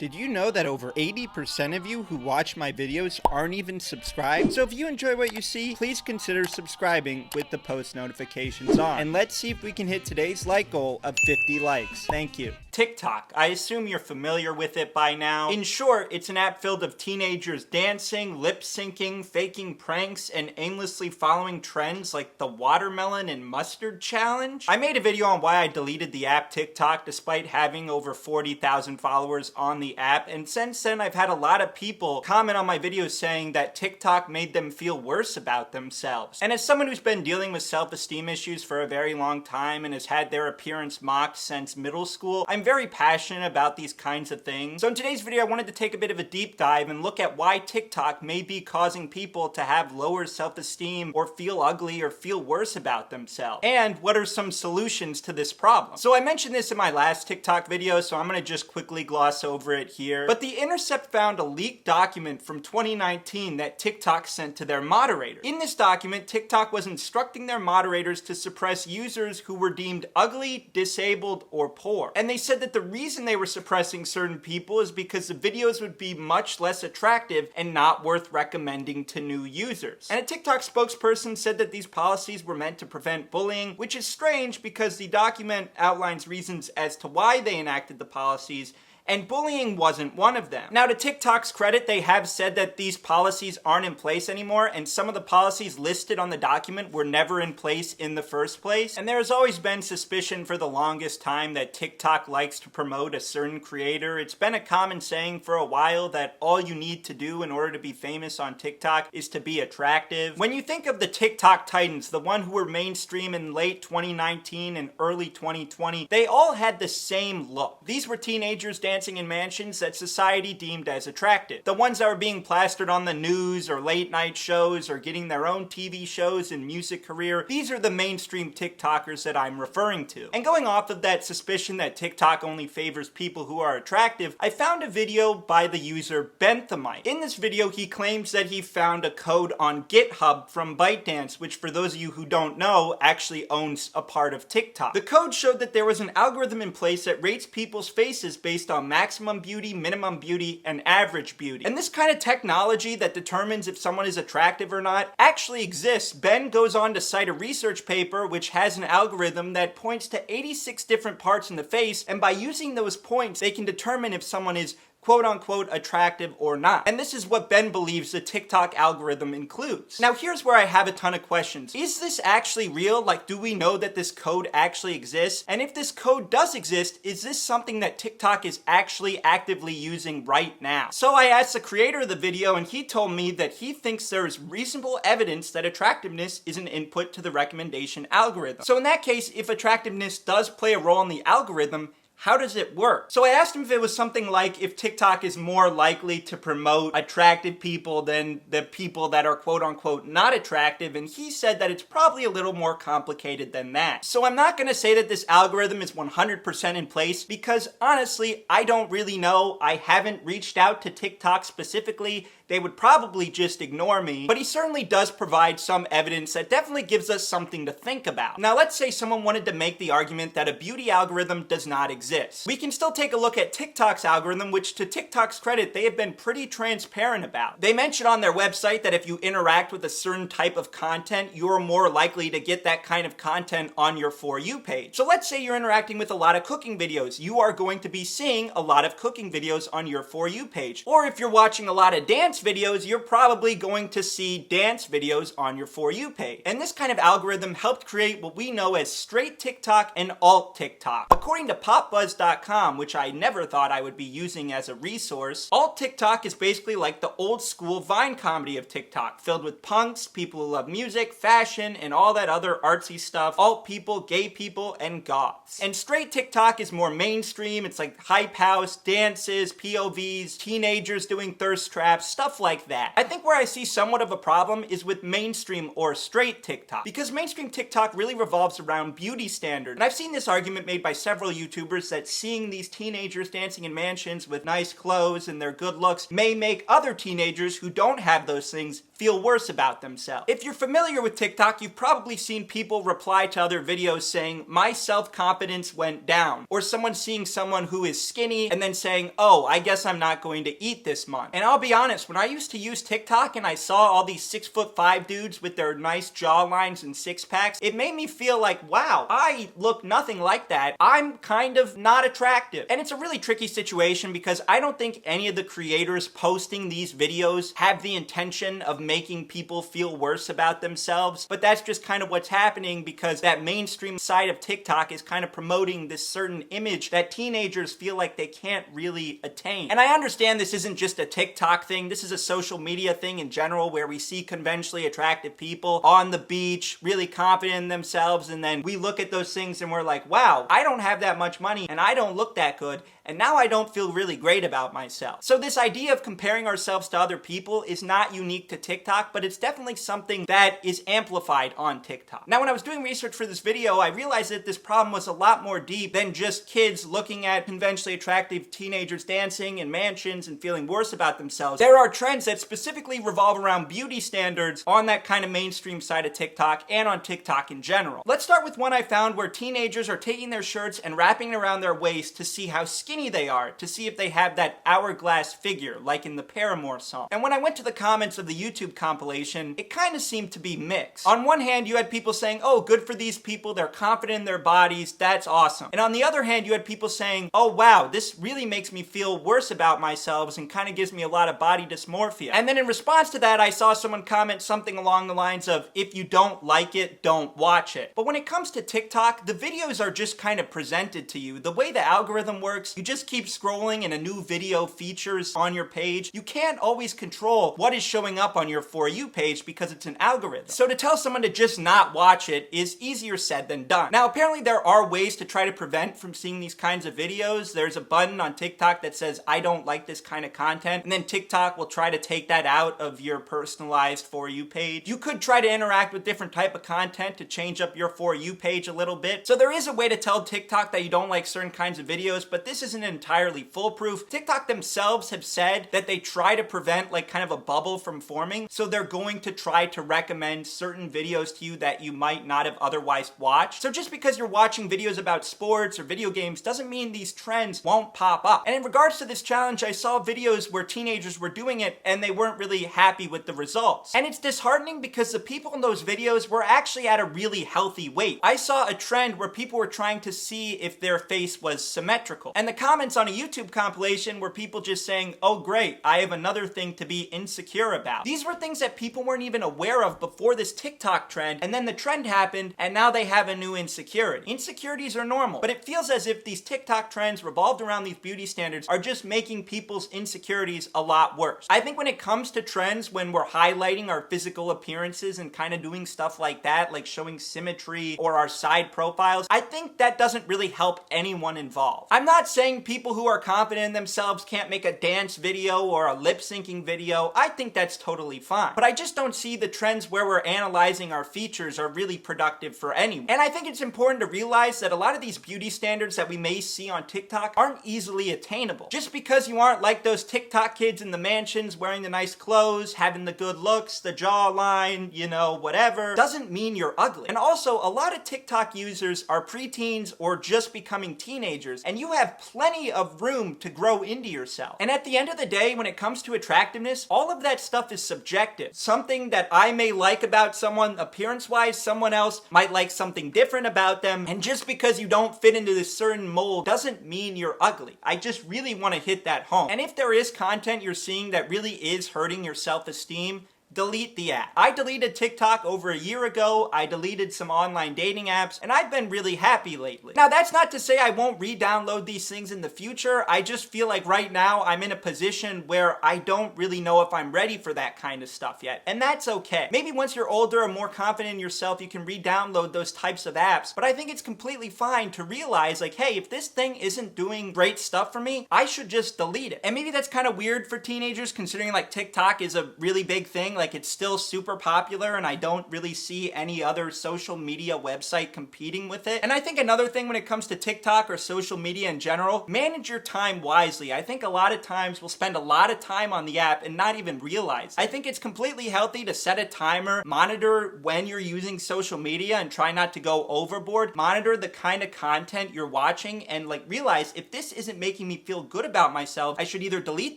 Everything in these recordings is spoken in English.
Did you know that over 80% of you who watch my videos aren't even subscribed? So if you enjoy what you see, please consider subscribing with the post notifications on. And let's see if we can hit today's like goal of 50 likes. Thank you. TikTok. I assume you're familiar with it by now. In short, it's an app filled of teenagers dancing, lip syncing, faking pranks, and aimlessly following trends like the watermelon and mustard challenge. I made a video on why I deleted the app TikTok despite having over 40,000 followers on the app, and since then I've had a lot of people comment on my videos saying that TikTok made them feel worse about themselves. And as someone who's been dealing with self-esteem issues for a very long time and has had their appearance mocked since middle school, I'm very passionate about these kinds of things. So in today's video I wanted to take a bit of a deep dive and look at why TikTok may be causing people to have lower self-esteem or feel ugly or feel worse about themselves. And what are some solutions to this problem? So I mentioned this in my last TikTok video, so I'm gonna just quickly gloss over it here. But The Intercept found a leaked document from 2019 that TikTok sent to their moderator. In this document, TikTok was instructing their moderators to suppress users who were deemed ugly, disabled, or poor. And they said that the reason they were suppressing certain people is because the videos would be much less attractive and not worth recommending to new users. And a TikTok spokesperson said that these policies were meant to prevent bullying, which is strange because the document outlines reasons as to why they enacted the policies, and bullying wasn't one of them. Now, to TikTok's credit, they have said that these policies aren't in place anymore, and some of the policies listed on the document were never in place in the first place. And there has always been suspicion for the longest time that TikTok likes to promote a certain creator. It's been a common saying for a while that all you need to do in order to be famous on TikTok is to be attractive. When you think of the TikTok titans, the one who were mainstream in late 2019 and early 2020, they all had the same look. These were teenagers dancing in mansions that society deemed as attractive. The ones that were being plastered on the news or late night shows or getting their own TV shows and music career, these are the mainstream TikTokers that I'm referring to. And going off of that suspicion that TikTok only favors people who are attractive, I found a video by the user Benthamite. In this video, he claims that he found a code on GitHub from ByteDance, which for those of you who don't know, actually owns a part of TikTok. The code showed that there was an algorithm in place that rates people's faces based on maximum beauty, minimum beauty, and average beauty. And this kind of technology that determines if someone is attractive or not actually exists. Ben goes on to cite a research paper which has an algorithm that points to 86 different parts in the face, and by using those points, they can determine if someone is quote-unquote attractive or not. And this is what Ben believes the TikTok algorithm includes. Now here's where I have a ton of questions. Is this actually real? Like, do we know that this code actually exists? And if this code does exist, is this something that TikTok is actually actively using right now? So I asked the creator of the video, and he told me that he thinks there is reasonable evidence that attractiveness is an input to the recommendation algorithm. So in that case, if attractiveness does play a role in the algorithm, how does it work? So I asked him if it was something like if TikTok is more likely to promote attractive people than the people that are quote-unquote not attractive, and he said that it's probably a little more complicated than that. So I'm not gonna say that this algorithm is 100% in place because honestly, I don't really know. I haven't reached out to TikTok specifically. They would probably just ignore me, but he certainly does provide some evidence that definitely gives us something to think about. Now let's say someone wanted to make the argument that a beauty algorithm does not exist. We can still take a look at TikTok's algorithm, which to TikTok's credit, they have been pretty transparent about. They mention on their website that if you interact with a certain type of content, you're more likely to get that kind of content on your For You page. So let's say you're interacting with a lot of cooking videos. You are going to be seeing a lot of cooking videos on your For You page. Or if you're watching a lot of dance videos, you're probably going to see dance videos on your For You page. And this kind of algorithm helped create what we know as straight TikTok and alt TikTok. According to popbuzz.com, which I never thought I would be using as a resource, alt TikTok is basically like the old school Vine comedy of TikTok, filled with punks, people who love music, fashion, and all that other artsy stuff, alt people, gay people, and goths. And straight TikTok is more mainstream. It's like hype house, dances, POVs, teenagers doing thirst traps, stuff stuff like that. I think where I see somewhat of a problem is with mainstream or straight TikTok, because mainstream TikTok really revolves around beauty standards. And I've seen this argument made by several YouTubers that seeing these teenagers dancing in mansions with nice clothes and their good looks may make other teenagers who don't have those things feel worse about themselves. If you're familiar with TikTok, you've probably seen people reply to other videos saying, my self-confidence went down. Or someone seeing someone who is skinny and then saying, oh, I guess I'm not going to eat this month. And I'll be honest, when I used to use TikTok and I saw all these 6'5" dudes with their nice jawlines and six packs, it made me feel like, wow, I look nothing like that. I'm kind of not attractive. And it's a really tricky situation because I don't think any of the creators posting these videos have the intention of making people feel worse about themselves, but that's just kind of what's happening because that mainstream side of TikTok is kind of promoting this certain image that teenagers feel like they can't really attain. And I understand this isn't just a TikTok thing, this is a social media thing in general where we see conventionally attractive people on the beach, really confident in themselves, and then we look at those things and we're like, wow, I don't have that much money and I don't look that good, and now I don't feel really great about myself. So this idea of comparing ourselves to other people is not unique to TikTok, but it's definitely something that is amplified on TikTok. Now, when I was doing research for this video, I realized that this problem was a lot more deep than just kids looking at conventionally attractive teenagers dancing in mansions and feeling worse about themselves. There are trends that specifically revolve around beauty standards on that kind of mainstream side of TikTok and on TikTok in general. Let's start with one I found where teenagers are taking their shirts and wrapping it around their waist to see how skinny they are, to see if they have that hourglass figure like in the Paramore song. And when I went to the comments of the YouTube compilation, it kind of seemed to be mixed. On one hand, you had people saying, oh, good for these people, they're confident in their bodies, that's awesome. And on the other hand, you had people saying, oh wow, this really makes me feel worse about myself and kind of gives me a lot of body dysmorphia. And then in response to that, I saw someone comment something along the lines of, if you don't like it, don't watch it. But when it comes to TikTok, the videos are just kind of presented to you. The way the algorithm works, you just keep scrolling and a new video features on your page. You can't always control what is showing up on your For You page because it's an algorithm. So to tell someone to just not watch it is easier said than done. Now, apparently there are ways to try to prevent from seeing these kinds of videos. There's a button on TikTok that says, I don't like this kind of content, and then TikTok will try to take that out of your personalized For You page. You could try to interact with different type of content to change up your For You page a little bit. So there is a way to tell TikTok that you don't like certain kinds of videos, but this isn't entirely foolproof. TikTok themselves have said that they try to prevent like kind of a bubble from forming, so they're going to try to recommend certain videos to you that you might not have otherwise watched. So just because you're watching videos about sports or video games doesn't mean these trends won't pop up. And in regards to this challenge, I saw videos where teenagers were doing it and they weren't really happy with the results. And it's disheartening because the people in those videos were actually at a really healthy weight. I saw a trend where people were trying to see if their face was symmetrical. And the comments on a YouTube compilation were people just saying, oh great, I have another thing to be insecure about. These were things that people weren't even aware of before this TikTok trend, and then the trend happened and now they have a new insecurity. Insecurities are normal, but it feels as if these TikTok trends revolved around these beauty standards are just making people's insecurities a lot worse. I think when it comes to trends, when we're highlighting our physical appearances and kind of doing stuff like that, like showing symmetry or our side profiles, I think that doesn't really help anyone involved. I'm not saying people who are confident in themselves can't make a dance video or a lip syncing video. I think that's totally fine. But I just don't see the trends where we're analyzing our features are really productive for anyone. And I think it's important to realize that a lot of these beauty standards that we may see on TikTok aren't easily attainable. Just because you aren't like those TikTok kids in the mansions wearing the nice clothes, having the good looks, the jawline, you know, whatever, doesn't mean you're ugly. And also, a lot of TikTok users are preteens or just becoming teenagers, and you have plenty of room to grow into yourself. And at the end of the day, when it comes to attractiveness, all of that stuff is subjective. Something that I may like about someone appearance-wise, someone else might like something different about them, and just because you don't fit into this certain mold doesn't mean you're ugly. I just really want to hit that home. And if there is content you're seeing that really is hurting your self-esteem, delete the app. I deleted TikTok over a year ago. I deleted some online dating apps, and I've been really happy lately. Now, that's not to say I won't re-download these things in the future. I just feel like right now I'm in a position where I don't really know if I'm ready for that kind of stuff yet, and that's okay. Maybe once you're older and more confident in yourself, you can re-download those types of apps, but I think it's completely fine to realize, like, hey, if this thing isn't doing great stuff for me, I should just delete it. And maybe that's kind of weird for teenagers, considering like TikTok is a really big thing. Like, it's still super popular, and I don't really see any other social media website competing with it. And I think another thing when it comes to TikTok or social media in general, manage your time wisely. I think a lot of times we'll spend a lot of time on the app and not even realize. I think it's completely healthy to set a timer, monitor when you're using social media and try not to go overboard, monitor the kind of content you're watching, and like realize if this isn't making me feel good about myself, I should either delete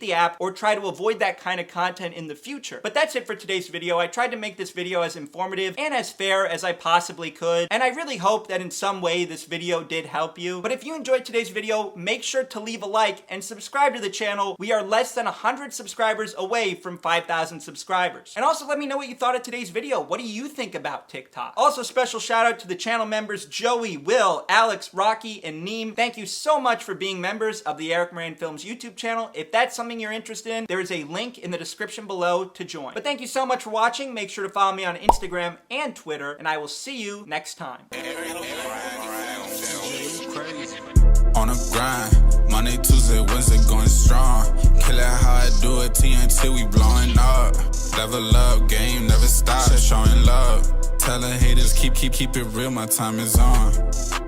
the app or try to avoid that kind of content in the future. But that's it for today's video. I tried to make this video as informative and as fair as I possibly could, and I really hope that in some way this video did help you. But if you enjoyed today's video, make sure to leave a like and subscribe to the channel. We are less than 100 subscribers away from 5,000 subscribers. And also let me know what you thought of today's video. What do you think about TikTok? Also, special shout out to the channel members Joey, Will, Alex, Rocky, and Neem. Thank you so much for being members of the Eric Moran Films YouTube channel. If that's something you're interested in, there is a link in the description below to join. But thank you so much for watching. Make sure to follow me on Instagram and Twitter, and I will see you next time. On a grind, Monday, Tuesday, Wednesday going strong. Kill it how I do it, TNT, we blowing up. Level up, game never stop, showing love. Tell the haters keep it real, my time is on.